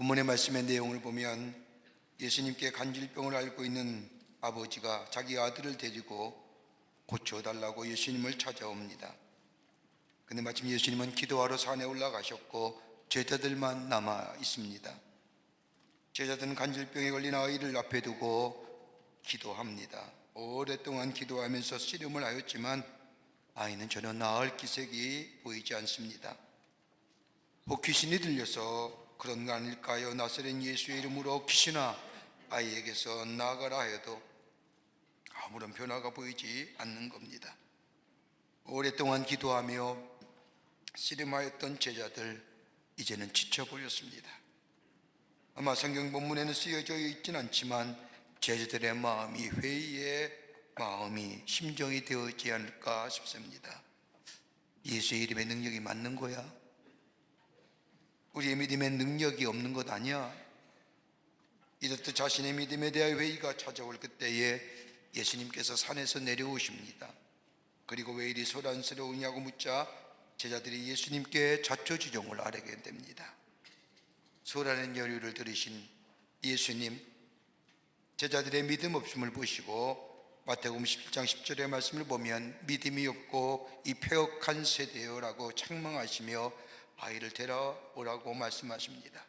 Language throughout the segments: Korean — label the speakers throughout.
Speaker 1: 본문의 말씀의 내용을 보면 예수님께 간질병을 앓고 있는 아버지가 자기 아들을 데리고 고쳐달라고 예수님을 찾아옵니다. 근데 마침 예수님은 기도하러 산에 올라가셨고 제자들만 남아 있습니다. 제자들은 간질병에 걸린 아이를 앞에 두고 기도합니다. 오랫동안 기도하면서 씨름을 하였지만 아이는 전혀 나을 기색이 보이지 않습니다. 귀신이 들려서 그런 거 아닐까요? 나사렛 예수의 이름으로 귀신아 아이에게서 나가라 하여도 아무런 변화가 보이지 않는 겁니다. 오랫동안 기도하며 씨름하였던 제자들 이제는 지쳐버렸습니다. 아마 성경 본문에는 쓰여져 있진 않지만 제자들의 마음이 회의의 마음이 심정이 되어지지 않을까 싶습니다. 예수의 이름의 능력이 맞는 거야? 우리의 믿음에 능력이 없는 것 아니야? 이렇듯 자신의 믿음에 대한 회의가 찾아올 그때에 예수님께서 산에서 내려오십니다. 그리고 왜 이리 소란스러우냐고 묻자 제자들이 예수님께 자초지종을 아뢰게 됩니다. 소란의 여류를 들으신 예수님, 제자들의 믿음 없음을 보시고 마태복음 11장 10절의 말씀을 보면 믿음이 없고 이 패역한 세대여라고 책망하시며 아이를 데려오라고 말씀하십니다.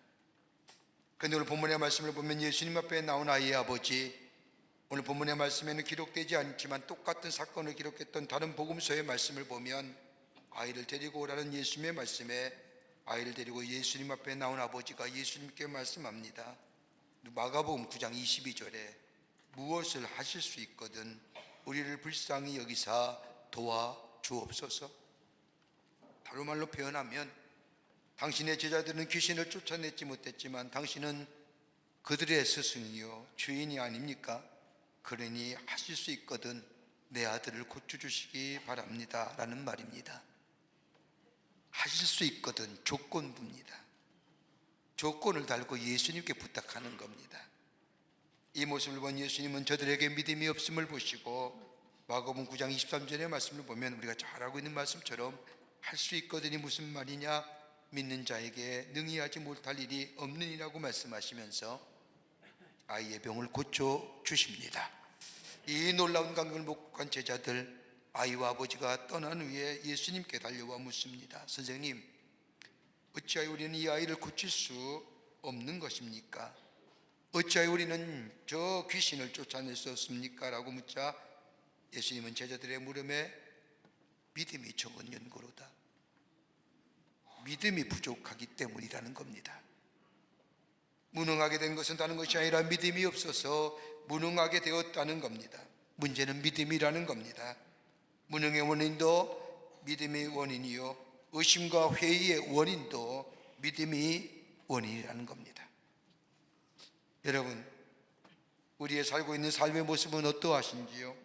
Speaker 1: 그런데 오늘 본문의 말씀을 보면 예수님 앞에 나온 아이의 아버지, 오늘 본문의 말씀에는 기록되지 않지만 똑같은 사건을 기록했던 다른 복음서의 말씀을 보면 아이를 데리고 오라는 예수님의 말씀에 아이를 데리고 예수님 앞에 나온 아버지가 예수님께 말씀합니다. 마가복음 9장 22절에 무엇을 하실 수 있거든 우리를 불쌍히 여기사 도와주옵소서. 다른 말로 표현하면 당신의 제자들은 귀신을 쫓아내지 못했지만 당신은 그들의 스승이요 주인이 아닙니까? 그러니 하실 수 있거든 내 아들을 고쳐주시기 바랍니다 라는 말입니다. 하실 수 있거든 조건부입니다. 조건을 달고 예수님께 부탁하는 겁니다. 이 모습을 본 예수님은 저들에게 믿음이 없음을 보시고 마가복음 9장 23절의 말씀을 보면 우리가 잘 알고 있는 말씀처럼 할 수 있거든이 무슨 말이냐, 믿는 자에게 능히 하지 못할 일이 없느니라고 말씀하시면서 아이의 병을 고쳐주십니다. 이 놀라운 감격을 목격한 제자들, 아이와 아버지가 떠난 후에 예수님께 달려와 묻습니다. 선생님, 어찌하여 우리는 이 아이를 고칠 수 없는 것입니까? 어찌하여 우리는 저 귀신을 쫓아낼 수 없습니까? 라고 묻자 예수님은 제자들의 물음에 믿음이 적은 연고로다, 믿음이 부족하기 때문이라는 겁니다. 무능하게 된 것은 다른 것이 아니라 믿음이 없어서 무능하게 되었다는 겁니다. 문제는 믿음이라는 겁니다. 무능의 원인도 믿음의 원인이요 의심과 회의의 원인도 믿음이 원인이라는 겁니다. 여러분, 우리의 살고 있는 삶의 모습은 어떠하신지요?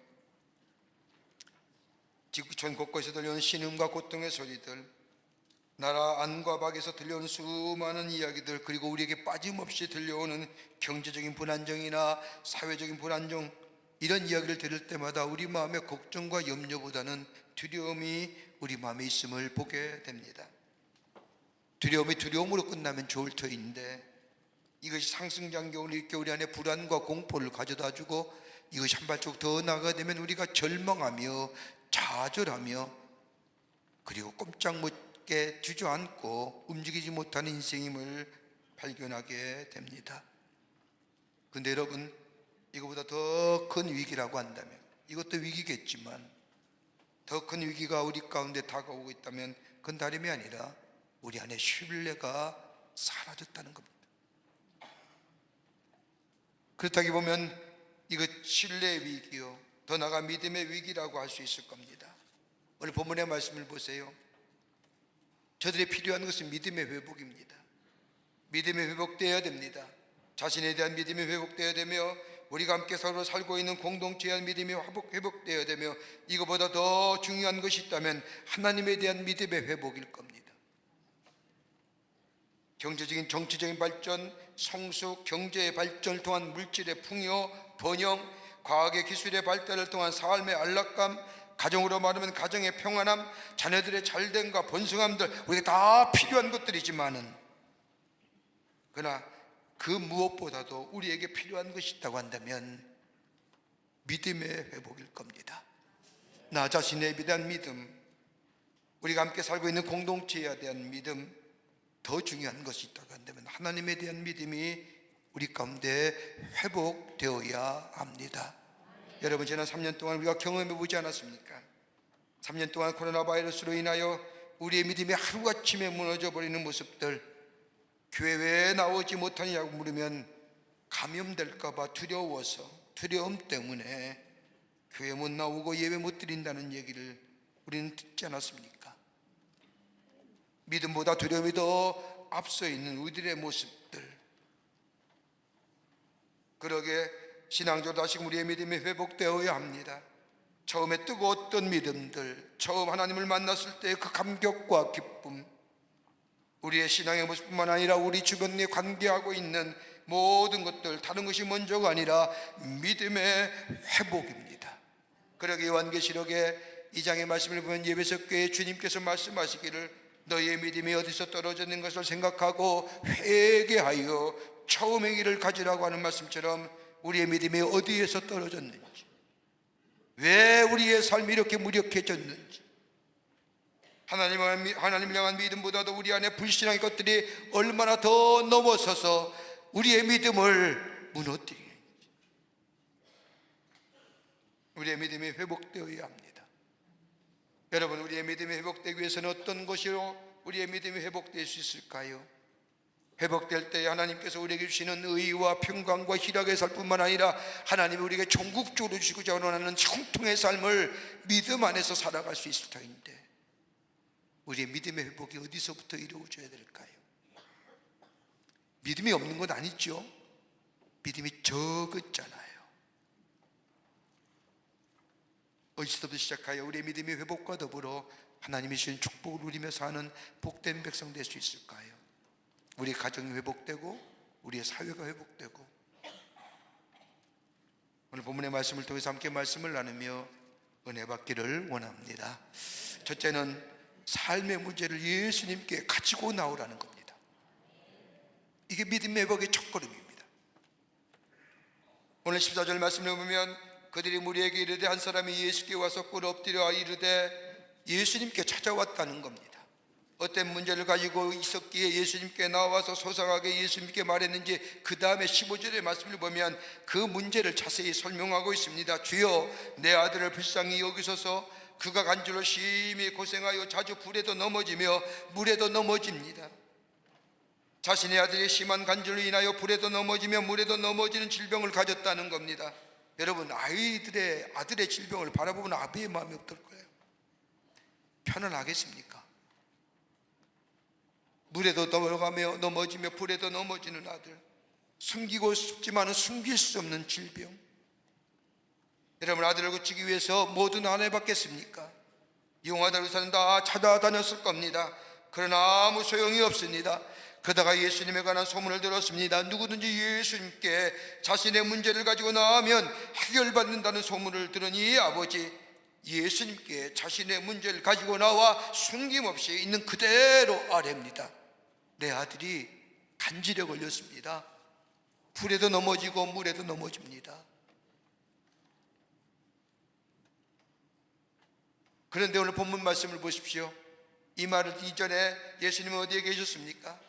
Speaker 1: 지구촌 곳곳에서 들려오는 신음과 고통의 소리들, 나라 안과 밖에서 들려오는 수많은 이야기들, 그리고 우리에게 빠짐없이 들려오는 경제적인 불안정이나 사회적인 불안정, 이런 이야기를 들을 때마다 우리 마음의 걱정과 염려보다는 두려움이 우리 마음에 있음을 보게 됩니다. 두려움이 두려움으로 끝나면 좋을 터인데 이것이 상승장겨울 일겨울이 안에 불안과 공포를 가져다주고 이것이 한 발짝 더 나아가게 되면 우리가 절망하며 좌절하며 그리고 꼼짝 못게 주저앉고 움직이지 못하는 인생임을 발견하게 됩니다. 그런데 여러분, 이거보다 더 큰 위기라고 한다면, 이것도 위기겠지만 더 큰 위기가 우리 가운데 다가오고 있다면 그건 다름이 아니라 우리 안에 신뢰가 사라졌다는 겁니다. 그렇다기 보면 이것 신뢰의 위기요, 더 나아가 믿음의 위기라고 할 수 있을 겁니다. 오늘 본문의 말씀을 보세요. 저들이 필요한 것은 믿음의 회복입니다. 믿음이 회복되어야 됩니다. 자신에 대한 믿음이 회복되어야 되며 우리가 함께 서로 살고 있는 공동체에 대한 믿음이 회복되어야 되며 이거보다 더 중요한 것이 있다면 하나님에 대한 믿음의 회복일 겁니다. 경제적인 정치적인 발전, 성숙, 경제의 발전을 통한 물질의 풍요, 번영, 과학의 기술의 발달을 통한 삶의 안락감, 가정으로 말하면 가정의 평안함, 자녀들의 잘됨과 번성함들, 우리가 다 필요한 것들이지만은 그러나 그 무엇보다도 우리에게 필요한 것이 있다고 한다면 믿음의 회복일 겁니다. 나 자신에 대한 믿음, 우리가 함께 살고 있는 공동체에 대한 믿음, 더 중요한 것이 있다고 한다면 하나님에 대한 믿음이 우리 가운데 회복되어야 합니다. 여러분, 지난 3년 동안 우리가 경험해 보지 않았습니까? 3년 동안 코로나 바이러스로 인하여 우리의 믿음이 하루아침에 무너져 버리는 모습들, 교회 왜 나오지 못하냐고 물으면 감염될까 봐 두려워서, 두려움 때문에 교회 못 나오고 예배 못 드린다는 얘기를 우리는 듣지 않았습니까? 믿음보다 두려움이 더 앞서 있는 우리들의 모습들, 그러게 신앙적으로 다시 우리의 믿음이 회복되어야 합니다. 처음에 뜨거웠던 믿음들, 처음 하나님을 만났을 때의 그 감격과 기쁨, 우리의 신앙의 모습뿐만 아니라 우리 주변에 관계하고 있는 모든 것들, 다른 것이 먼저가 아니라 믿음의 회복입니다. 그러게 요한계시록의 2장의 말씀을 보면 예배석 교회 주님께서 말씀하시기를 너희의 믿음이 어디서 떨어졌는 것을 생각하고 회개하여 처음의 길을 가지라고 하는 말씀처럼 우리의 믿음이 어디에서 떨어졌는지, 왜 우리의 삶이 이렇게 무력해졌는지, 하나님을 향한 믿음보다도 우리 안에 불신앙의 것들이 얼마나 더 넘어서서 우리의 믿음을 무너뜨리는지, 우리의 믿음이 회복되어야 합니다. 여러분, 우리의 믿음이 회복되기 위해서는 어떤 것으로 우리의 믿음이 회복될 수 있을까요? 회복될 때 하나님께서 우리에게 주시는 의와 평강과 희락의 삶뿐만 아니라 하나님이 우리에게 전국적으로 주시고자 원하는 형통의 삶을 믿음 안에서 살아갈 수 있을 터인데, 우리의 믿음의 회복이 어디서부터 이루어져야 될까요? 믿음이 없는 건 아니죠. 믿음이 적었잖아요. 어디서부터 시작하여 우리의 믿음의 회복과 더불어 하나님이 주신 축복을 누리며 사는 복된 백성 될 수 있을까요? 우리 가정이 회복되고 우리의 사회가 회복되고, 오늘 본문의 말씀을 통해서 함께 말씀을 나누며 은혜 받기를 원합니다. 첫째는 삶의 문제를 예수님께 가지고 나오라는 겁니다. 이게 믿음의 회복의 첫걸음입니다. 오늘 14절 말씀을 보면 그들이 무리에게 이르되 한 사람이 예수께 와서 꿇어 엎드려 이르되 예수님께 찾아왔다는 겁니다. 어떤 문제를 가지고 있었기에 예수님께 나와서 소상하게 예수님께 말했는지 그 다음에 15절의 말씀을 보면 그 문제를 자세히 설명하고 있습니다. 주여, 내 아들을 불쌍히 여기소서. 그가 간주로 심히 고생하여 자주 불에도 넘어지며 물에도 넘어집니다. 자신의 아들이 심한 간주로 인하여 불에도 넘어지며 물에도 넘어지는 질병을 가졌다는 겁니다. 여러분, 아들의 질병을 바라보면 아버지의 마음이 어떨 거예요? 편안하겠습니까? 물에도 넘어지며 불에도 넘어지는 아들, 숨기고 싶지만 숨길 수 없는 질병. 여러분, 아들을 고치기 위해서 모든 안 해봤겠습니까? 용하다 의사는 다 찾아다녔을 겁니다. 그러나 아무 소용이 없습니다. 그러다가 예수님에 관한 소문을 들었습니다. 누구든지 예수님께 자신의 문제를 가지고 나오면 해결받는다는 소문을 들으니 아버지, 예수님께 자신의 문제를 가지고 나와 숨김없이 있는 그대로 아뢰입니다. 내 아들이 간질에 걸렸습니다. 불에도 넘어지고 물에도 넘어집니다. 그런데 오늘 본문 말씀을 보십시오. 이 말을 이전에 예수님은 어디에 계셨습니까?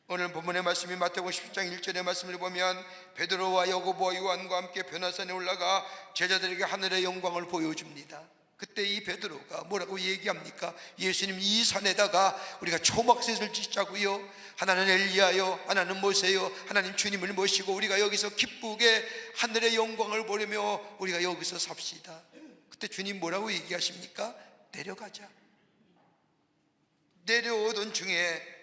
Speaker 1: 오늘 본문의 말씀이 마태복음 10장 1절의 말씀을 보면 베드로와 야고보와 요한과 함께 변화산에 올라가 제자들에게 하늘의 영광을 보여줍니다. 그때 이 베드로가 뭐라고 얘기합니까? 예수님, 이 산에다가 우리가 초막셋을 짓자고요. 하나는 엘리야요, 하나는 모세요. 하나님 주님을 모시고 우리가 여기서 기쁘게 하늘의 영광을 보려며 우리가 여기서 삽시다. 그때 주님 뭐라고 얘기하십니까? 내려가자. 내려오던 중에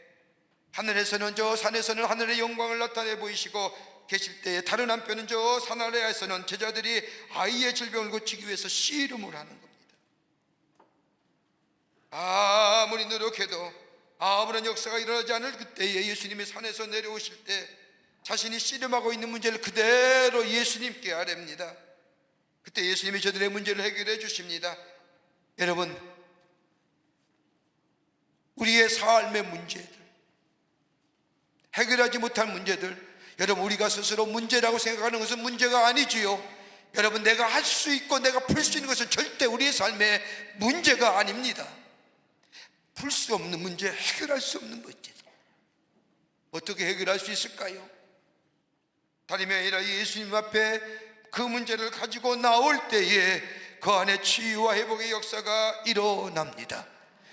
Speaker 1: 하늘에서는, 저 산에서는 하늘의 영광을 나타내 보이시고 계실 때에 다른 한편은 저 산 아래에서는 제자들이 아이의 질병을 고치기 위해서 씨름을 하는 겁니다. 아무리 노력해도 아무런 역사가 일어나지 않을 그때에 예수님이 산에서 내려오실 때 자신이 씨름하고 있는 문제를 그대로 예수님께 아뢰입니다. 그때 예수님이 저들의 문제를 해결해 주십니다. 여러분, 우리의 삶의 문제들, 해결하지 못할 문제들, 여러분, 우리가 스스로 문제라고 생각하는 것은 문제가 아니지요. 여러분, 내가 할 수 있고 내가 풀 수 있는 것은 절대 우리의 삶의 문제가 아닙니다. 풀 수 없는 문제, 해결할 수 없는 문제, 어떻게 해결할 수 있을까요? 다름이 아니라 예수님 앞에 그 문제를 가지고 나올 때에 그 안에 치유와 회복의 역사가 일어납니다.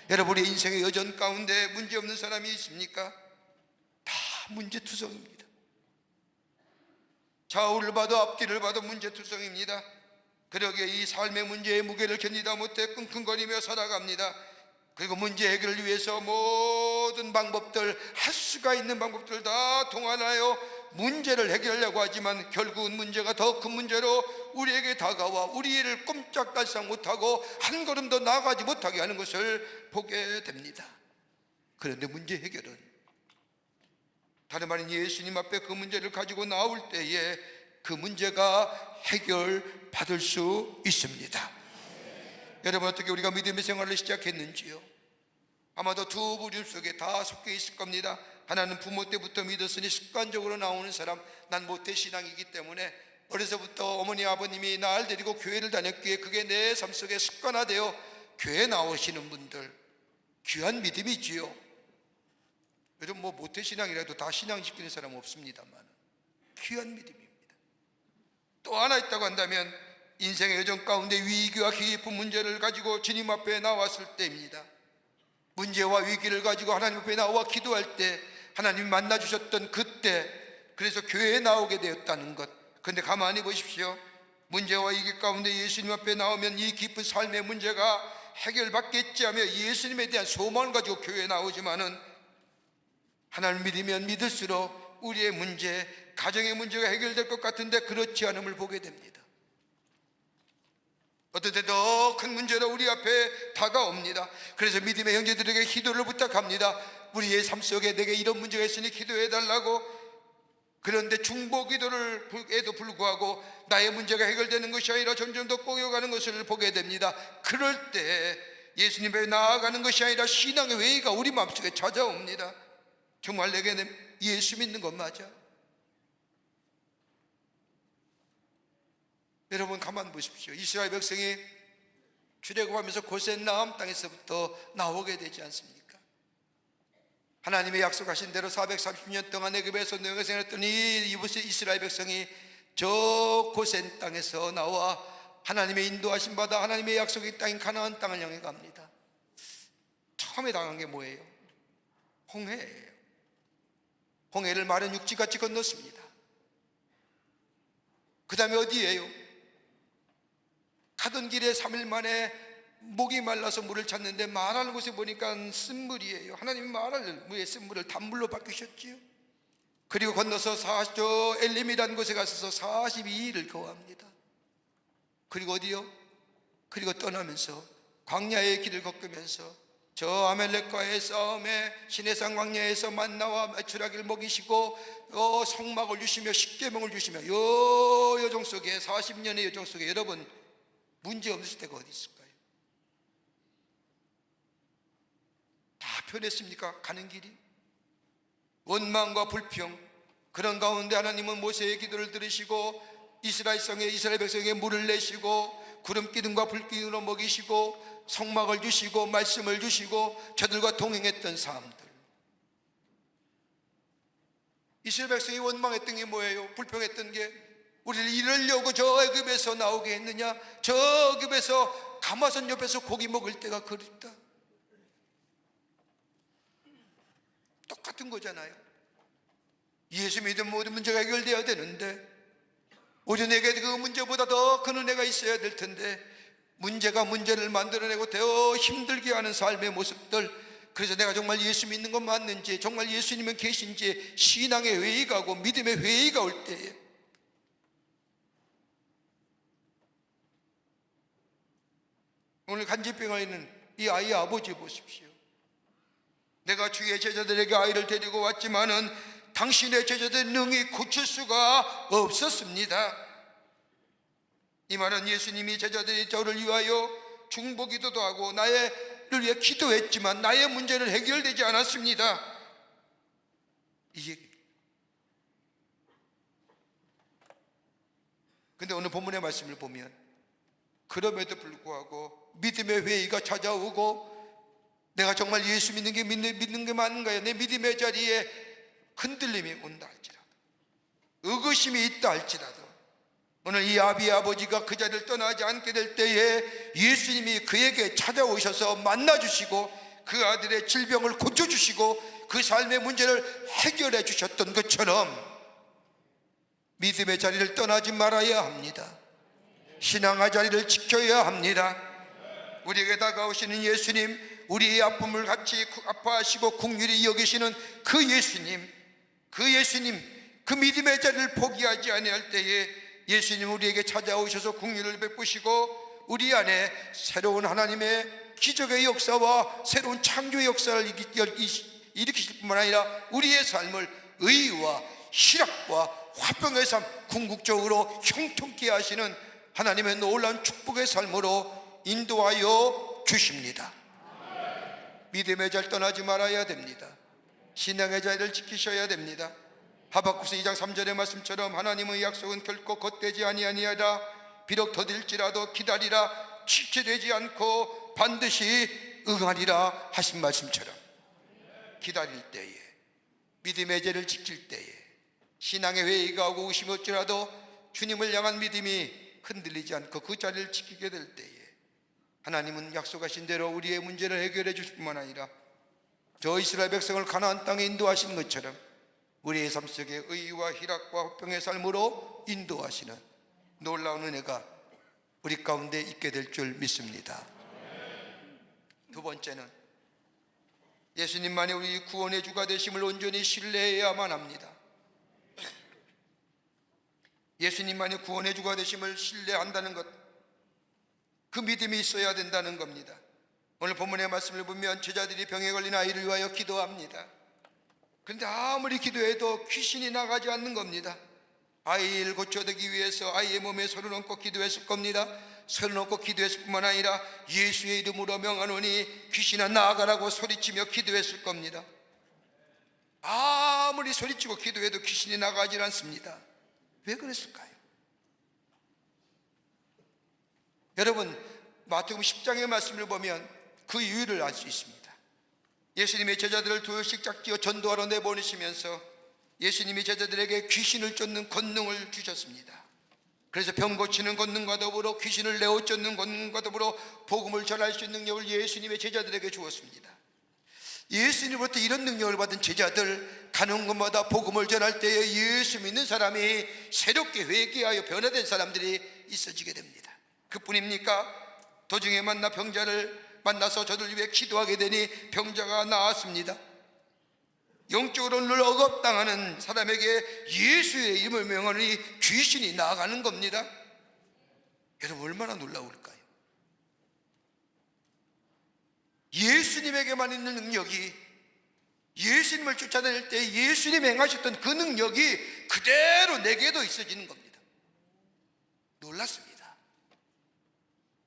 Speaker 1: 여러분, 우리 인생의 여전 가운데 문제 없는 사람이 있습니까? 다 문제투성입니다. 좌우를 봐도 앞뒤를 봐도 문제투성입니다. 그러기에 이 삶의 문제의 무게를 견디다 못해 끙끙거리며 살아갑니다. 그리고 문제 해결을 위해서 모든 방법들, 할 수가 있는 방법들 다 동원하여 문제를 해결하려고 하지만 결국은 문제가 더 큰 문제로 우리에게 다가와 우리를 꼼짝달싹 못하고 한 걸음 더 나아가지 못하게 하는 것을 보게 됩니다. 그런데 문제 해결은, 다른 말은 예수님 앞에 그 문제를 가지고 나올 때에 그 문제가 해결받을 수 있습니다. 여러분, 어떻게 우리가 믿음의 생활을 시작했는지요? 아마도 두 부류 속에 다 섞여 있을 겁니다. 하나는 부모 때부터 믿었으니 습관적으로 나오는 사람, 난 모태신앙이기 때문에 어려서부터 어머니 아버님이 날 데리고 교회를 다녔기에 그게 내 삶 속에 습관화되어 교회 나오시는 분들, 귀한 믿음이지요. 요즘 모태신앙이라도 다 신앙시키는 사람 없습니다만 귀한 믿음입니다. 또 하나 있다고 한다면 인생의 여정 가운데 위기와 깊은 문제를 가지고 주님 앞에 나왔을 때입니다. 문제와 위기를 가지고 하나님 앞에 나와 기도할 때 하나님이 만나주셨던 그때, 그래서 교회에 나오게 되었다는 것. 그런데 가만히 보십시오. 문제와 위기 가운데 예수님 앞에 나오면 이 깊은 삶의 문제가 해결받겠지 하며 예수님에 대한 소망을 가지고 교회에 나오지만은 하나님을 믿으면 믿을수록 우리의 문제, 가정의 문제가 해결될 것 같은데 그렇지 않음을 보게 됩니다. 어떤 때 더 큰 문제로 우리 앞에 다가옵니다. 그래서 믿음의 형제들에게 기도를 부탁합니다. 우리의 삶 속에 내게 이런 문제가 있으니 기도해달라고. 그런데 중보 기도를에도 불구하고 나의 문제가 해결되는 것이 아니라 점점 더 꼬여가는 것을 보게 됩니다. 그럴 때 예수님에 나아가는 것이 아니라 신앙의 외의가 우리 마음속에 찾아옵니다. 정말 내게 예수 믿는 것 맞아? 여러분, 가만 보십시오. 이스라엘 백성이 출애굽하면서 고센 나암 땅에서부터 나오게 되지 않습니까? 하나님의 약속하신 대로 430년 동안 애굽에서 노예가 생활했더니 이곳에 이스라엘 백성이 저 고센 땅에서 나와 하나님의 인도하신 바다, 하나님의 약속의 땅인 가나안 땅을 향해 갑니다. 처음에 당한 게 뭐예요? 홍해예요. 홍해를 마른 육지같이 건넜습니다. 그 다음에 어디예요? 가던 길에 3일 만에 목이 말라서 물을 찾는데 말하는 곳에 보니까 쓴물이에요. 하나님이 말할 물에 쓴물을 단물로 바꾸셨지요. 그리고 건너서 저 엘림이라는 곳에 가서 42일을 거합니다. 그리고 어디요? 그리고 떠나면서 광야의 길을 걷으면서 저 아멜렉과의 싸움에 시내산 광야에서 만나와 메추라기를 먹이시고 성막을 주시며 십계명을 주시며 요 여정 속에 40년의 여정 속에 여러분, 문제 없을 때가 어디 있을까요? 다 편했습니까? 가는 길이 원망과 불평, 그런 가운데 하나님은 모세의 기도를 들으시고 이스라엘 백성에게 물을 내시고 구름 기둥과 불 기둥으로 먹이시고 성막을 주시고 말씀을 주시고 저들과 동행했던 사람들. 이스라엘 백성이 원망했던 게 뭐예요? 불평했던 게 우리를 이러려고 저 애굽에서 나오게 했느냐? 저 애굽에서 가마선 옆에서 고기 먹을 때가 그립다. 똑같은 거잖아요. 예수 믿으면 모든 문제가 해결되어야 되는데 오히려 내게 그 문제보다 더 큰 은혜가 있어야 될 텐데 문제가 문제를 만들어내고 더 힘들게 하는 삶의 모습들. 그래서 내가 정말 예수 믿는 건 맞는지, 정말 예수님은 계신지 신앙의 회의가 오고 믿음의 회의가 올 때에 오늘 간질병에 있는 이 아이의 아버지 보십시오. 내가 주의 제자들에게 아이를 데리고 왔지만은 당신의 제자들 능히 고칠 수가 없었습니다. 이 말은 예수님이 제자들이 저를 위하여 중보기도도 하고 나를 위해 기도했지만 나의 문제는 해결되지 않았습니다. 이 얘기입니다. 근데 오늘 본문의 말씀을 보면 그럼에도 불구하고 믿음의 회의가 찾아오고 내가 정말 예수 믿는 게 맞는가요? 내 믿음의 자리에 흔들림이 온다 할지라도, 의구심이 있다 할지라도, 오늘 이 아버지가 그 자리를 떠나지 않게 될 때에 예수님이 그에게 찾아오셔서 만나주시고 그 아들의 질병을 고쳐주시고 그 삶의 문제를 해결해 주셨던 것처럼 믿음의 자리를 떠나지 말아야 합니다. 신앙의 자리를 지켜야 합니다. 우리에게 다가오시는 예수님, 우리의 아픔을 같이 아파하시고 긍휼히 여기시는 그 예수님, 그 믿음의 자리를 포기하지 아니할 때에 예수님 우리에게 찾아오셔서 긍휼을 베푸시고 우리 안에 새로운 하나님의 기적의 역사와 새로운 창조의 역사를 일으키실 뿐만 아니라 우리의 삶을 의와 희락과 화평의 삶, 궁극적으로 형통케 하시는 하나님의 놀라운 축복의 삶으로 인도하여 주십니다. 믿음의 자리를 떠나지 말아야 됩니다. 신앙의 자리를 지키셔야 됩니다. 하박국서 2장 3절의 말씀처럼 하나님의 약속은 결코 겉되지 아니하니하다. 비록 더딜지라도 기다리라. 지체되지 않고 반드시 응하리라 하신 말씀처럼 기다릴 때에, 믿음의 자리를 지킬 때에, 신앙의 회의가 오고 오심이 어찌라도 주님을 향한 믿음이 흔들리지 않고 그 자리를 지키게 될 때에 하나님은 약속하신 대로 우리의 문제를 해결해 주실 뿐만 아니라 저 이스라엘 백성을 가나안 땅에 인도하신 것처럼 우리의 삶 속에 의와 희락과 화평의 삶으로 인도하시는 놀라운 은혜가 우리 가운데 있게 될 줄 믿습니다. 두 번째는 예수님만이 우리 구원의 주가 되심을 온전히 신뢰해야만 합니다. 예수님만이 구원의 주가 되심을 신뢰한다는 것, 그 믿음이 있어야 된다는 겁니다. 오늘 본문의 말씀을 보면 제자들이 병에 걸린 아이를 위하여 기도합니다. 그런데 아무리 기도해도 귀신이 나가지 않는 겁니다. 아이를 고쳐내기 위해서 아이의 몸에 손을 얹고 기도했을 겁니다. 손을 얹고 기도했을 뿐만 아니라 예수의 이름으로 명하노니 귀신아 나아가라고 소리치며 기도했을 겁니다. 아무리 소리치고 기도해도 귀신이 나가지 않습니다. 왜 그랬을까요? 여러분, 마태복음 10장의 말씀을 보면 그 이유를 알 수 있습니다. 예수님의 제자들을 둘씩 짝지어 전도하러 내보내시면서 예수님이 제자들에게 귀신을 쫓는 권능을 주셨습니다. 그래서 병 고치는 권능과 더불어 귀신을 내어 쫓는 권능과 더불어 복음을 전할 수 있는 능력을 예수님의 제자들에게 주었습니다. 예수님으로부터 이런 능력을 받은 제자들, 가는 곳마다 복음을 전할 때에 예수 믿는 사람이 새롭게 회개하여 변화된 사람들이 있어지게 됩니다. 그뿐입니까? 도중에 만나 병자를 만나서 저들 위해 기도하게 되니 병자가 나았습니다. 영적으로 늘 억압당하는 사람에게 예수의 이름을 명하니 귀신이 나아가는 겁니다. 여러분, 얼마나 놀라울까요? 예수님에게만 있는 능력이, 예수님을 쫓아다닐 때 예수님 행하셨던 그 능력이 그대로 내게도 있어지는 겁니다. 놀랐습니다.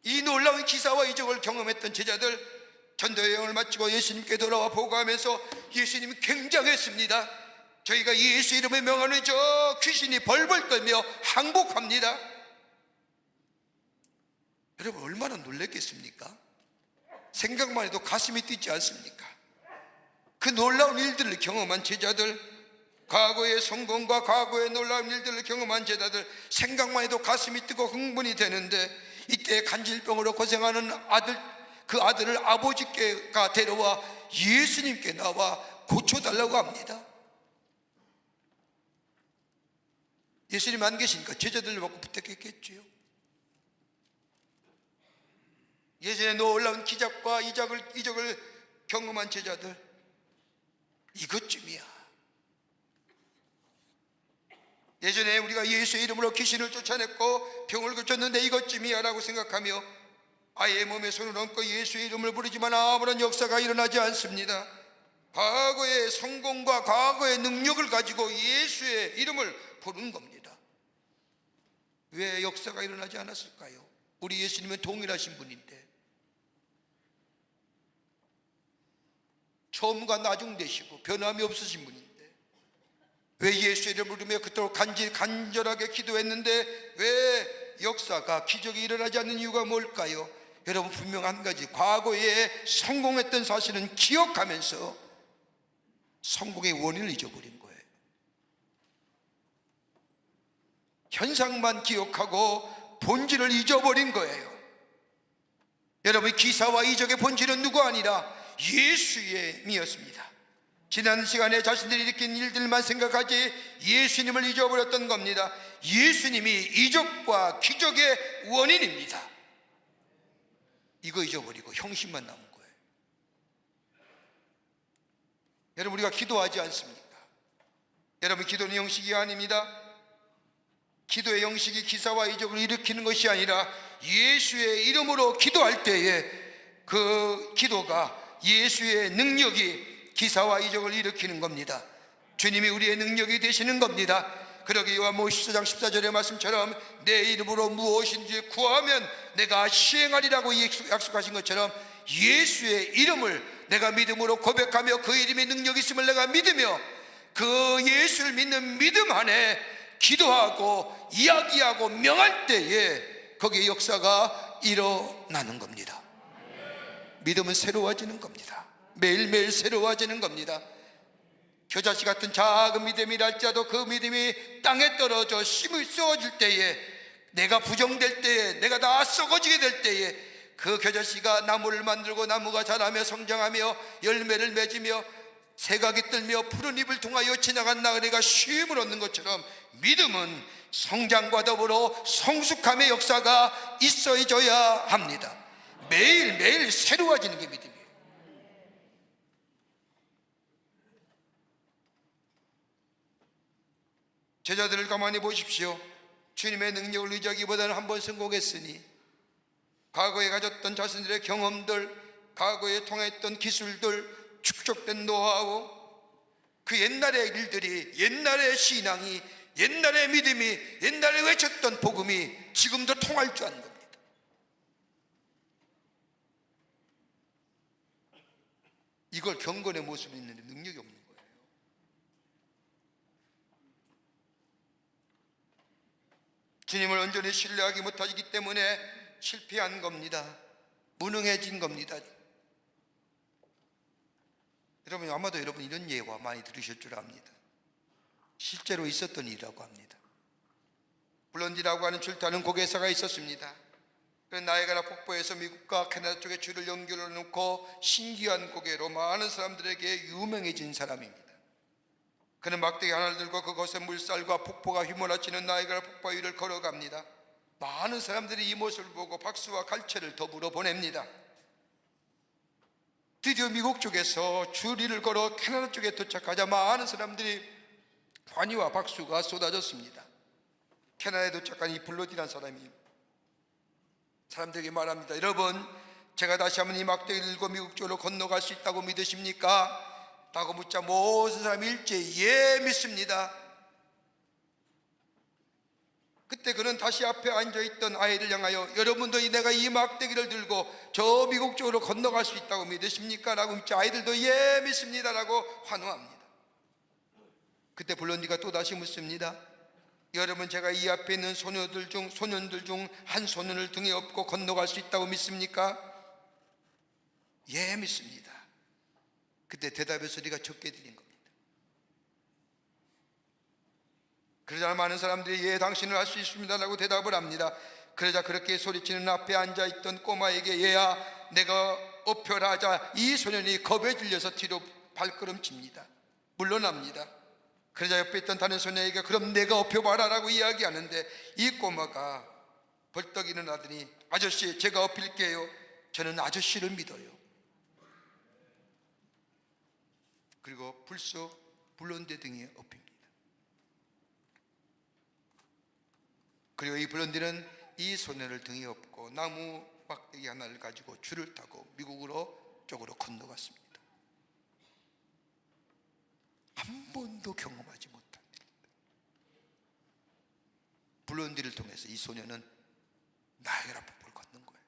Speaker 1: 이 놀라운 기사와 이적을 경험했던 제자들, 전도여행을 마치고 예수님께 돌아와 보고하면서 예수님이 굉장했습니다. 저희가 예수 이름의 명하는 저 귀신이 벌벌 떨며 항복합니다. 여러분, 얼마나 놀랬겠습니까? 생각만 해도 가슴이 뛰지 않습니까? 그 놀라운 일들을 경험한 제자들, 과거의 성공과 과거의 놀라운 일들을 경험한 제자들, 생각만 해도 가슴이 뜨고 흥분이 되는데 이때 간질병으로 고생하는 그 아들을 아버지께가 데려와 예수님께 나와 고쳐달라고 합니다. 예수님 안 계시니까 제자들을 먹고 부탁했겠지요. 예전에 놀라운 기적과 이적을 경험한 제자들, 이것쯤이야. 예전에 우리가 예수의 이름으로 귀신을 쫓아냈고 병을 고쳤는데 이것쯤이야 라고 생각하며 아이의 몸에 손을 얹고 예수의 이름을 부르지만 아무런 역사가 일어나지 않습니다. 과거의 성공과 과거의 능력을 가지고 예수의 이름을 부르는 겁니다. 왜 역사가 일어나지 않았을까요? 우리 예수님은 동일하신 분인데, 처음과 나중 되시고 변함이 없으신 분인데 왜 예수의 이름을 부르며 그토록 간절하게 기도했는데 왜 역사가 기적이 일어나지 않는 이유가 뭘까요? 여러분, 분명 한 가지, 과거에 성공했던 사실은 기억하면서 성공의 원인을 잊어버린 거예요. 현상만 기억하고 본질을 잊어버린 거예요. 여러분, 기사와 이적의 본질은 누구 아니라 예수의 미였습니다. 지난 시간에 자신들이 일으킨 일들만 생각하지 예수님을 잊어버렸던 겁니다. 예수님이 이적과 기적의 원인입니다. 이거 잊어버리고 형식만 남은 거예요. 여러분, 우리가 기도하지 않습니까? 여러분, 기도는 형식이 아닙니다. 기도의 형식이 기사와 이적을 일으키는 것이 아니라 예수의 이름으로 기도할 때에 그 기도가 예수의 능력이 기사와 이적을 일으키는 겁니다. 주님이 우리의 능력이 되시는 겁니다. 그러기 요한복음 14장 14절의 말씀처럼 내 이름으로 무엇인지 구하면 내가 시행하리라고 약속하신 것처럼 예수의 이름을 내가 믿음으로 고백하며 그 이름의 능력이 있음을 내가 믿으며 그 예수를 믿는 믿음 안에 기도하고 이야기하고 명할 때에 거기에 역사가 일어나는 겁니다. 믿음은 새로워지는 겁니다. 매일매일 새로워지는 겁니다. 겨자씨 같은 작은 믿음이라 할지라도 그 믿음이 땅에 떨어져 씨를 쏘아줄 때에, 내가 부정될 때에, 내가 다 썩어지게 될 때에 그 겨자씨가 나무를 만들고 나무가 자라며 성장하며 열매를 맺으며 새각이 떨며 푸른 잎을 통하여 지나간 나그네가 쉼을 얻는 것처럼 믿음은 성장과 더불어 성숙함의 역사가 있어져야 합니다. 매일매일 새로워지는 게 믿음이에요. 제자들을 가만히 보십시오. 주님의 능력을 의지하기보다는 한번 성공했으니 과거에 가졌던 자신들의 경험들, 과거에 통했던 기술들, 축적된 노하우, 그 옛날의 일들이, 옛날의 신앙이, 옛날의 믿음이, 옛날에 외쳤던 복음이 지금도 통할 줄 아는 겁니다. 이걸 경건의 모습이 있는데 능력이 없는 거예요. 주님을 온전히 신뢰하기 못하기 때문에 실패한 겁니다. 무능해진 겁니다. 여러분, 아마도 여러분 이런 예화 많이 들으실 줄 압니다. 실제로 있었던 일이라고 합니다. 블론디라고 하는 출타는 고개사가 있었습니다. 그런 나이아가라 폭포에서 미국과 캐나다 쪽에 줄을 연결해 놓고 신기한 고개로 많은 사람들에게 유명해진 사람입니다. 그는 막대기 하나를 들고 그곳에 물살과 폭포가 휘몰아치는 나이아가라 폭포 위를 걸어갑니다. 많은 사람들이 이 모습을 보고 박수와 갈채를 더불어 보냅니다. 드디어 미국 쪽에서 줄이를 걸어 캐나다 쪽에 도착하자 많은 사람들이 환희와 박수가 쏟아졌습니다. 캐나다에 도착한 이 블론디라는 사람이 사람들에게 말합니다. 여러분, 제가 다시 한번 이 막대기를 들고 미국 쪽으로 건너갈 수 있다고 믿으십니까? 라고 묻자 모든 사람이 일제히 예, 믿습니다. 그때 그는 다시 앞에 앉아있던 아이를 향하여 여러분도 내가 이 막대기를 들고 저 미국 쪽으로 건너갈 수 있다고 믿으십니까? 라고 묻자 아이들도 예, 믿습니다 라고 환호합니다. 그때 블론디가 또 다시 묻습니다. 여러분, 제가 이 앞에 있는 소년들 중 한 소년을 등에 업고 건너갈 수 있다고 믿습니까? 예, 믿습니다. 그때 대답의 소리가 적게 들린 겁니다. 그러자 많은 사람들이 예, 당신은 할 수 있습니다 라고 대답을 합니다. 그러자 그렇게 소리치는 앞에 앉아있던 꼬마에게 얘야, 내가 업혀라 하자 이 소년이 겁에 질려서 뒤로 발걸음칩니다. 물러납니다. 그러자 옆에 있던 다른 소녀에게 그럼 내가 업혀봐라 라고 이야기하는데 이 꼬마가 벌떡 일어나더니 아저씨, 제가 업힐게요. 저는 아저씨를 믿어요. 그리고 불쑥 블론디 등에 업힙니다. 그리고 이 블론디는 이 소녀를 등에 업고 나무 막대기 하나를 가지고 줄을 타고 미국으로 쪽으로 건너갔습니다. 한 번도 경험하지 못한 일. 블론디를 통해서 이 소녀는 나이아가라 폭포를 걷는 거예요.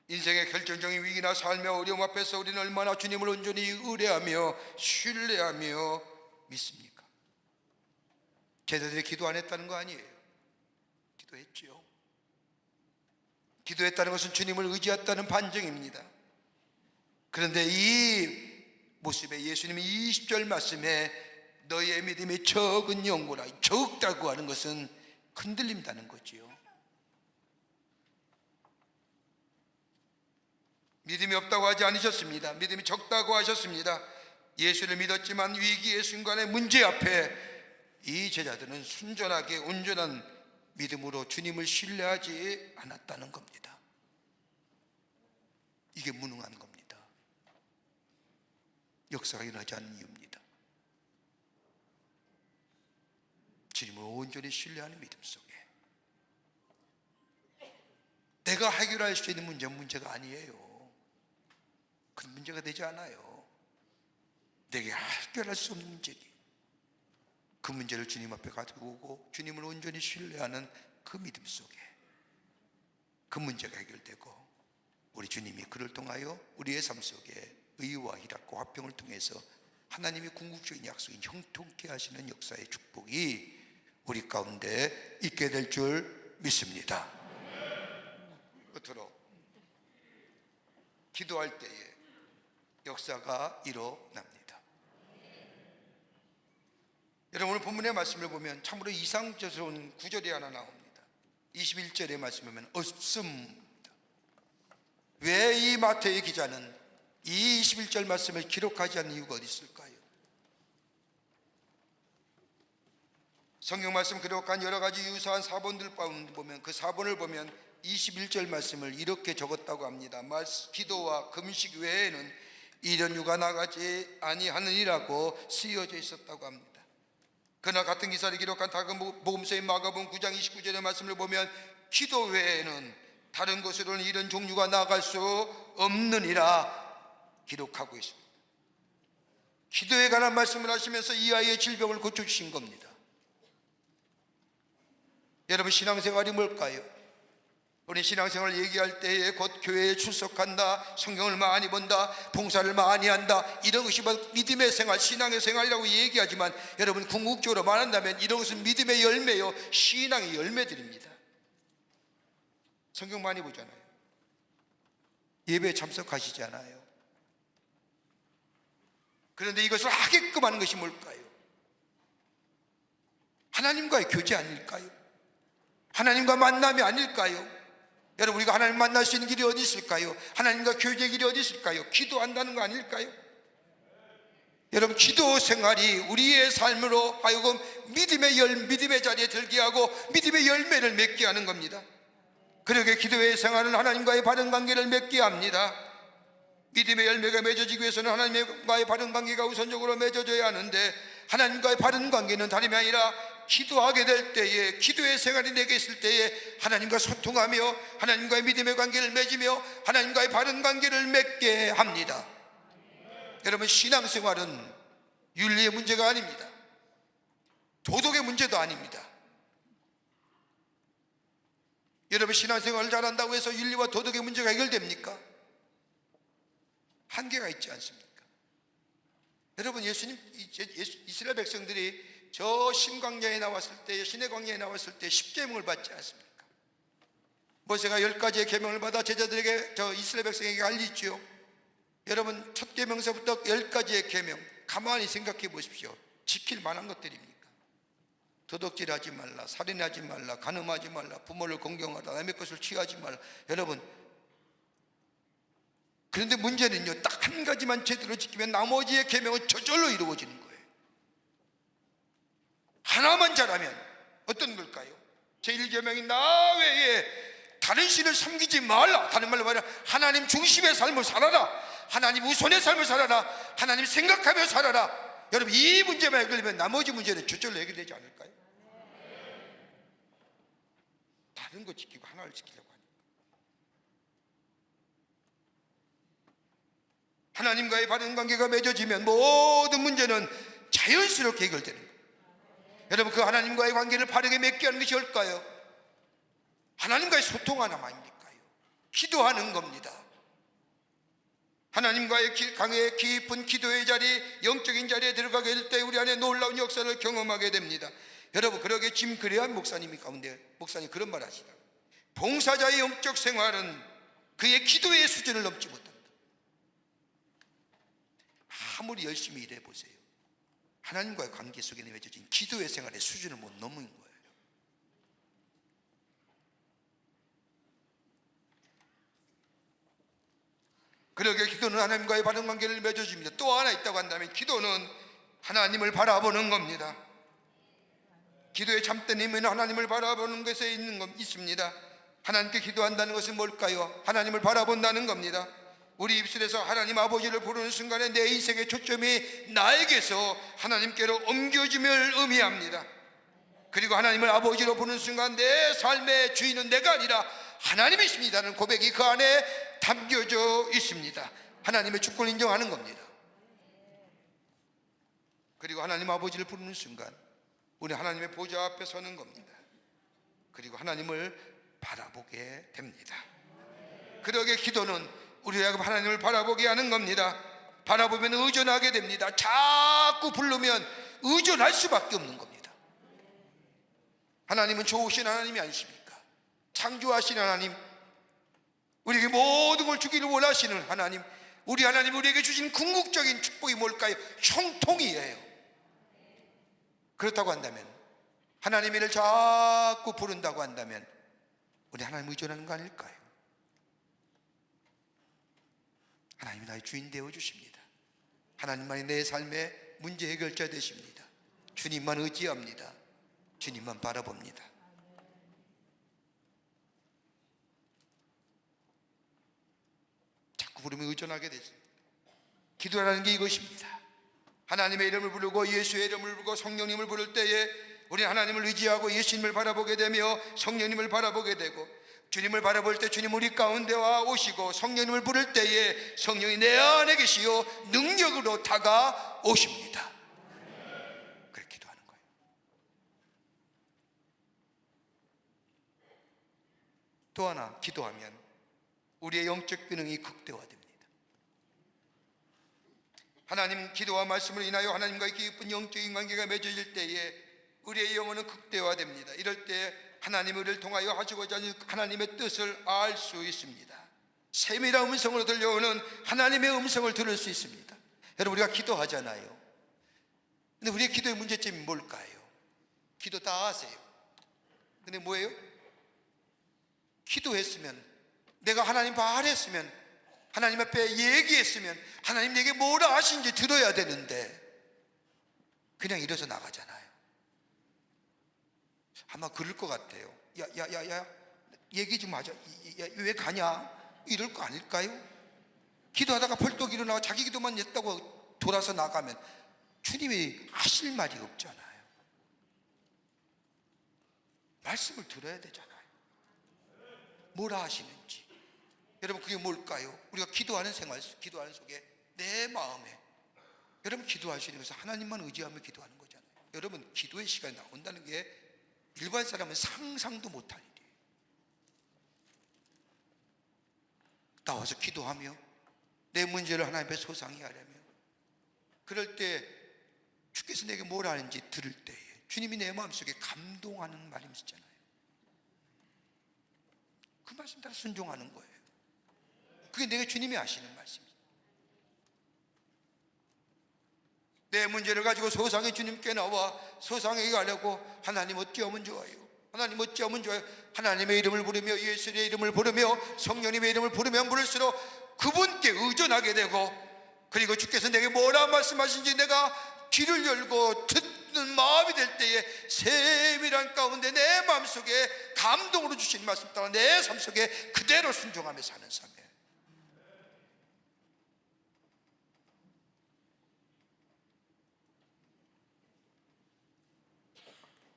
Speaker 1: 인생의 결정적인 위기나 삶의 어려움 앞에서 우리는 얼마나 주님을 온전히 의뢰하며 신뢰하며 믿습니까? 제자들이 기도 안 했다는 거 아니에요. 기도했죠. 기도했다는 것은 주님을 의지했다는 반증입니다. 그런데 이 모습에 예수님이 20절 말씀에 너희의 믿음이 적은 영고라, 적다고 하는 것은 흔들린다는 거지요. 믿음이 없다고 하지 않으셨습니다. 믿음이 적다고 하셨습니다. 예수를 믿었지만 위기의 순간에 문제 앞에 이 제자들은 순전하게 온전한 믿음으로 주님을 신뢰하지 않았다는 겁니다. 이게 무능한 겁니다. 역사가 일어나지 않는 이유입니다. 주님을 온전히 신뢰하는 믿음 속에 내가 해결할 수 있는 문제가 아니에요. 큰 문제가 되지 않아요. 내게 해결할 수 없는 문제지. 그 문제를 주님 앞에 가지고 오고 주님을 온전히 신뢰하는 그 믿음 속에 그 문제가 해결되고 우리 주님이 그를 통하여 우리의 삶 속에 의와 희락과 화평을 통해서 하나님의 궁극적인 약속인 형통케 하시는 역사의 축복이 우리 가운데 있게 될 줄 믿습니다. 끝으로 기도할 때에 역사가 일어납니다. 여러분, 오늘 본문의 말씀을 보면 참으로 이상스러운 구절이 하나 나옵니다. 21절의 말씀을 보면 없습니다. 왜 이 마태의 기자는 이 21절 말씀을 기록하지 않는 이유가 어디 있을까요? 성경 말씀 기록한 여러 가지 유사한 사본들 가운데 보면 그 사본을 보면 21절 말씀을 이렇게 적었다고 합니다. 기도와 금식 외에는 이런 유가 나가지 아니하느니라고 쓰여져 있었다고 합니다. 그러나 같은 기사를 기록한 다른 복음서인 마가복음 9장 29절의 말씀을 보면 기도 외에는 다른 곳으로는 이런 종류가 나갈 수 없느니라 기록하고 있습니다. 기도에 관한 말씀을 하시면서 이 아이의 질병을 고쳐주신 겁니다. 여러분, 신앙생활이 뭘까요? 우리 신앙생활을 얘기할 때에 곧 교회에 출석한다, 성경을 많이 본다, 봉사를 많이 한다, 이런 것이 믿음의 생활, 신앙의 생활이라고 얘기하지만 여러분, 궁극적으로 말한다면 이런 것은 믿음의 열매요, 신앙의 열매들입니다. 성경 많이 보잖아요. 예배에 참석하시잖아요. 그런데 이것을 하게끔 하는 것이 뭘까요? 하나님과의 교제 아닐까요? 하나님과 만남이 아닐까요? 여러분, 우리가 하나님 만날 수 있는 길이 어디 있을까요? 하나님과 교제의 길이 어디 있을까요? 기도한다는 거 아닐까요? 여러분, 기도 생활이 우리의 삶으로 하여금 믿음의 자리에 들게 하고 믿음의 열매를 맺게 하는 겁니다. 그러게 기도의 생활은 하나님과의 바른 관계를 맺게 합니다. 믿음의 열매가 맺어지기 위해서는 하나님과의 바른 관계가 우선적으로 맺어져야 하는데, 하나님과의 바른 관계는 다름이 아니라 기도하게 될 때에, 기도의 생활이 내게 있을 때에 하나님과 소통하며 하나님과의 믿음의 관계를 맺으며 하나님과의 바른 관계를 맺게 합니다. 여러분, 신앙생활은 윤리의 문제가 아닙니다. 도덕의 문제도 아닙니다. 여러분, 신앙생활을 잘한다고 해서 윤리와 도덕의 문제가 해결됩니까? 한계가 있지 않습니까? 여러분, 이스라엘 백성들이 저 신광야에 나왔을 때, 신의 광야에 나왔을 때 10계명을 받지 않습니까? 모세가 10가지의 계명을 받아 제자들에게, 저 이스라엘 백성에게 알리지요. 여러분, 첫 계명서부터 10가지의 계명 가만히 생각해 보십시오. 지킬 만한 것들입니까? 도둑질하지 말라, 살인하지 말라, 간음하지 말라, 부모를 공경하라, 남의 것을 취하지 말라. 여러분, 그런데 문제는요, 딱 한 가지만 제대로 지키면 나머지의 계명은 저절로 이루어지는 거예요. 하나만 잘하면 어떤 걸까요? 제1계명이 나 외에 다른 신을 섬기지 말라. 다른 말로 말하면 하나님 중심의 삶을 살아라. 하나님 우선의 삶을 살아라. 하나님 생각하며 살아라. 여러분, 이 문제만 해결되면 나머지 문제는 저절로 해결되지 않을까요? 다른 거 지키고 하나를 지키려고 하니까. 하나님과의 바른 관계가 맺어지면 모든 문제는 자연스럽게 해결되는 거예요. 여러분, 그 하나님과의 관계를 바르게 맺게 하는 것이 뭘까요? 하나님과의 소통 하나만일까요? 기도하는 겁니다. 하나님과의 강의 깊은 기도의 자리, 영적인 자리에 들어가게 될 때 우리 안에 놀라운 역사를 경험하게 됩니다. 여러분, 그러게 짐 그레이엄 목사님이 가운데 목사님 그런 말 하시다. 봉사자의 영적 생활은 그의 기도의 수준을 넘지 못한다. 아무리 열심히 일해 보세요, 하나님과의 관계 속에 맺어진 기도의 생활의 수준을 못 넘는 거예요. 그러게 기도는 하나님과의 바른 관계를 맺어줍니다. 또 하나 있다고 한다면 기도는 하나님을 바라보는 겁니다. 기도의 참된 의미는 하나님을 바라보는 것에 있습니다. 하나님께 기도한다는 것은 뭘까요? 하나님을 바라본다는 겁니다. 우리 입술에서 하나님 아버지를 부르는 순간에 내 인생의 초점이 나에게서 하나님께로 옮겨짐을 의미합니다. 그리고 하나님을 아버지로 부르는 순간 내 삶의 주인은 내가 아니라 하나님이십니다는 고백이 그 안에 담겨져 있습니다. 하나님의 주권을 인정하는 겁니다. 그리고 하나님 아버지를 부르는 순간 우리 하나님의 보좌 앞에 서는 겁니다. 그리고 하나님을 바라보게 됩니다. 그러게 기도는 우리가 하나님을 바라보게 하는 겁니다. 바라보면 의존하게 됩니다. 자꾸 부르면 의존할 수밖에 없는 겁니다. 하나님은 좋으신 하나님이 아니십니까? 창조하신 하나님, 우리에게 모든 걸 주기를 원하시는 하나님, 우리 하나님 우리에게 주신 궁극적인 축복이 뭘까요? 형통이에요. 그렇다고 한다면, 하나님의 일을 자꾸 부른다고 한다면 우리 하나님 의존하는 거 아닐까요? 하나님이 나의 주인 되어 주십니다. 하나님만이 내 삶의 문제 해결자 되십니다. 주님만 의지합니다. 주님만 바라봅니다. 자꾸 부르면 의존하게 되십니다. 기도라는 게 이것입니다. 하나님의 이름을 부르고 예수의 이름을 부르고 성령님을 부를 때에 우리 하나님을 의지하고 예수님을 바라보게 되며 성령님을 바라보게 되고, 주님을 바라볼 때 주님 우리 가운데 와 오시고, 성령님을 부를 때에 성령이 내 안에 계시어 능력으로 다가오십니다. 그렇게 기도하는 거예요. 또 하나, 기도하면 우리의 영적 기능이 극대화됩니다. 하나님 기도와 말씀을 인하여 하나님과의 깊은 영적인 관계가 맺어질 때에 우리의 영혼은 극대화됩니다. 이럴 때 하나님의 우리를 통하여 하시고자 하는 하나님의 뜻을 알 수 있습니다. 세밀한 음성으로 들려오는 하나님의 음성을 들을 수 있습니다. 여러분, 우리가 기도하잖아요. 근데 우리의 기도의 문제점이 뭘까요? 기도 다 하세요. 근데 뭐예요? 기도했으면, 내가 하나님 바랬으면, 하나님 앞에 얘기했으면 하나님 내게 뭐라 하신지 들어야 되는데 그냥 이래서 나가잖아요. 아마 그럴 것 같아요. 야, 얘기 좀 하자. 왜 가냐? 이럴 거 아닐까요? 기도하다가 벌떡 일어나고 자기 기도만 했다고 돌아서 나가면 주님이 하실 말이 없잖아요. 말씀을 들어야 되잖아요. 뭐라 하시는지. 여러분, 그게 뭘까요? 우리가 기도하는 생활, 기도하는 속에 내 마음에, 여러분 기도하시는 것은 하나님만 의지하며 기도하는 거잖아요. 여러분, 기도의 시간이 나온다는 게 일반 사람은 상상도 못할 일이에요. 나와서 기도하며 내 문제를 하나님 앞에 소상히 하려며, 그럴 때 주께서 내게 뭘 하는지 들을 때에 주님이 내 마음속에 감동하는 말씀이시잖아요. 그 말씀 따라 순종하는 거예요. 그게 내가 주님이 아시는 말씀입니다. 내 문제를 가지고 소상히 주님께 나와 소상히 가려고, 하나님 어찌하면 좋아요? 하나님 어찌하면 좋아요? 하나님의 이름을 부르며 예수의 이름을 부르며 성령님의 이름을 부르면 부를수록 그분께 의존하게 되고, 그리고 주께서 내게 뭐라 말씀하신지 내가 귀를 열고 듣는 마음이 될 때에 세밀한 가운데 내 마음속에 감동으로 주신 말씀 따라 내 삶 속에 그대로 순종하며 사는 삶이에요.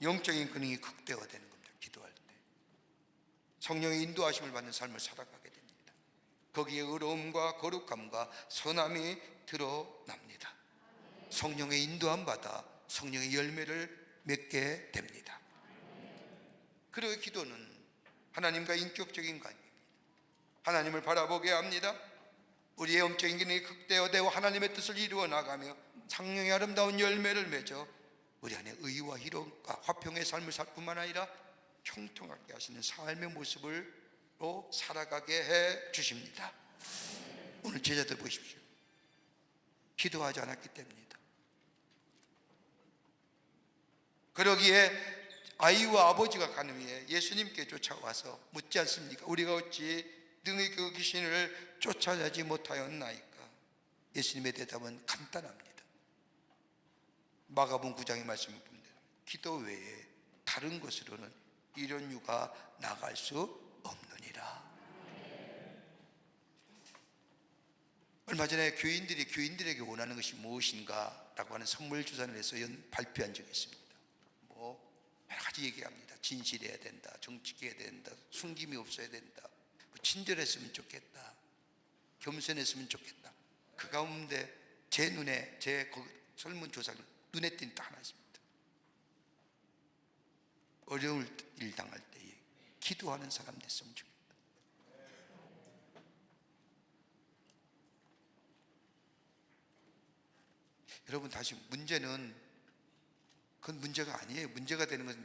Speaker 1: 영적인 기능이 극대화되는 겁니다. 기도할 때 성령의 인도하심을 받는 삶을 살아가게 됩니다. 거기에 의로움과 거룩함과 선함이 드러납니다. 성령의 인도함 받아 성령의 열매를 맺게 됩니다. 그리고 기도는 하나님과 인격적인 관계입니다. 하나님을 바라보게 합니다. 우리의 영적인 기능이 극대화되어 하나님의 뜻을 이루어 나가며 성령의 아름다운 열매를 맺어 우리 안에 의와 희롱과 화평의 삶을 살 뿐만 아니라 형통하게 하시는 삶의 모습으로 살아가게 해 주십니다. 오늘 제자들 보십시오. 기도하지 않았기 때문이다. 그러기에 아이와 아버지가 가는 위에 예수님께 쫓아와서 묻지 않습니까? 우리가 어찌 능히 그 귀신을 쫓아내지 못하였나이까? 예수님의 대답은 간단합니다. 마가복음 9장의 말씀을 보면 기도 외에 다른 것으로는 이런 유가 나갈 수 없느니라. 얼마 전에 교인들에게 원하는 것이 무엇인가 라고 하는 선물 주산을 해서 발표한 적이 있습니다. 여러 가지 얘기합니다. 진실해야 된다, 정직해야 된다, 숨김이 없어야 된다, 친절했으면 좋겠다, 겸손했으면 좋겠다. 그 가운데 제 눈에, 제 설문조사 눈에 띈 딱 하나 있습니다. 어려운 일 당할 때에 기도하는 사람 됐으면 좋겠다. 여러분, 다시 문제는 그건 문제가 아니에요. 문제가 되는 것은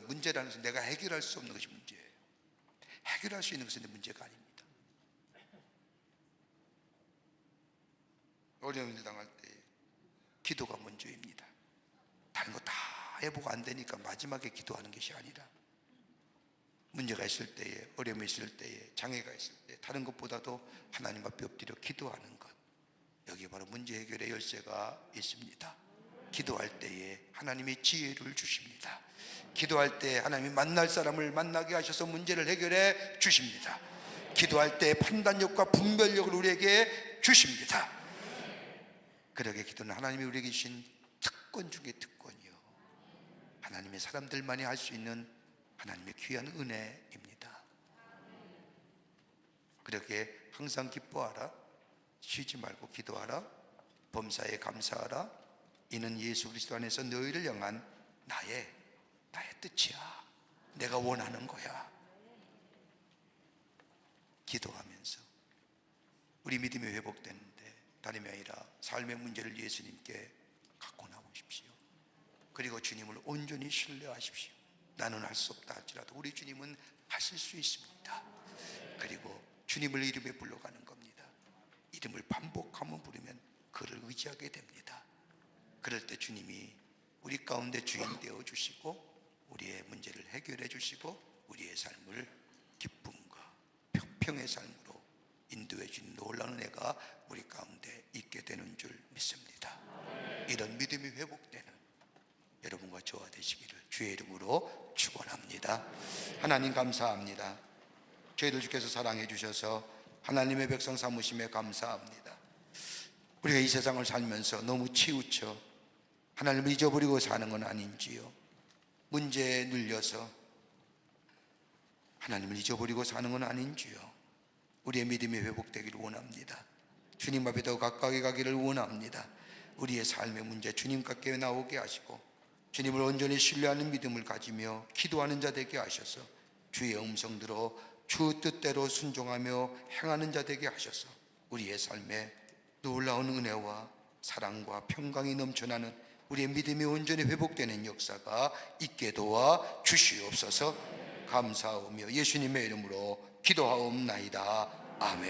Speaker 1: 문제라는 것은 내가 해결할 수 없는 것이 문제예요. 해결할 수 있는 것은 문제가 아닙니다. 어려운 일 당할 때 기도가 먼저입니다. 다른 거 다 해보고 안 되니까 마지막에 기도하는 것이 아니라 문제가 있을 때에, 어려움이 있을 때에, 장애가 있을 때 다른 것보다도 하나님 앞에 엎드려 기도하는 것, 여기에 바로 문제 해결의 열쇠가 있습니다. 기도할 때에 하나님이 지혜를 주십니다. 기도할 때 하나님이 만날 사람을 만나게 하셔서 문제를 해결해 주십니다. 기도할 때 판단력과 분별력을 우리에게 주십니다. 그러게 기도는 하나님이 우리에게 주신 특권 중에 특권이요, 하나님의 사람들만이 할 수 있는 하나님의 귀한 은혜입니다. 그러게 항상 기뻐하라, 쉬지 말고 기도하라, 범사에 감사하라, 이는 예수 그리스도 안에서 너희를 향한 나의 뜻이야. 내가 원하는 거야. 기도하면서 우리 믿음이 회복되는데 다름이 아니라 삶의 문제를 예수님께 갖고 나오십시오. 그리고 주님을 온전히 신뢰하십시오. 나는 할 수 없다 할지라도 우리 주님은 하실 수 있습니다. 그리고 주님을 이름에 불러가는 겁니다. 이름을 반복하면 부르면 그를 의지하게 됩니다. 그럴 때 주님이 우리 가운데 주인 되어 주시고 우리의 문제를 해결해 주시고 우리의 삶을 기쁨과 평의 삶으로 인도해 주는 놀라운 은혜가 우리 가운데 있게 되는 줄 믿습니다. 이런 믿음이 회복되는 여러분과 저와 되시기를 주의 이름으로 축원합니다. 하나님 감사합니다. 저희들 주께서 사랑해 주셔서 하나님의 백성 삼으심에 감사합니다. 우리가 이 세상을 살면서 너무 치우쳐 하나님을 잊어버리고 사는 건 아닌지요? 문제에 눌려서 하나님을 잊어버리고 사는 건 아닌지요? 우리의 믿음이 회복되기를 원합니다. 주님 앞에 더 가까이 가기를 원합니다. 우리의 삶의 문제 주님 가까이 나오게 하시고 주님을 온전히 신뢰하는 믿음을 가지며 기도하는 자 되게 하셔서 주의 음성 들어 주 뜻대로 순종하며 행하는 자 되게 하셔서 우리의 삶에 놀라운 은혜와 사랑과 평강이 넘쳐나는 우리의 믿음이 온전히 회복되는 역사가 있게 도와 주시옵소서. 감사하며 예수님의 이름으로 기도하옵나이다. 아멘.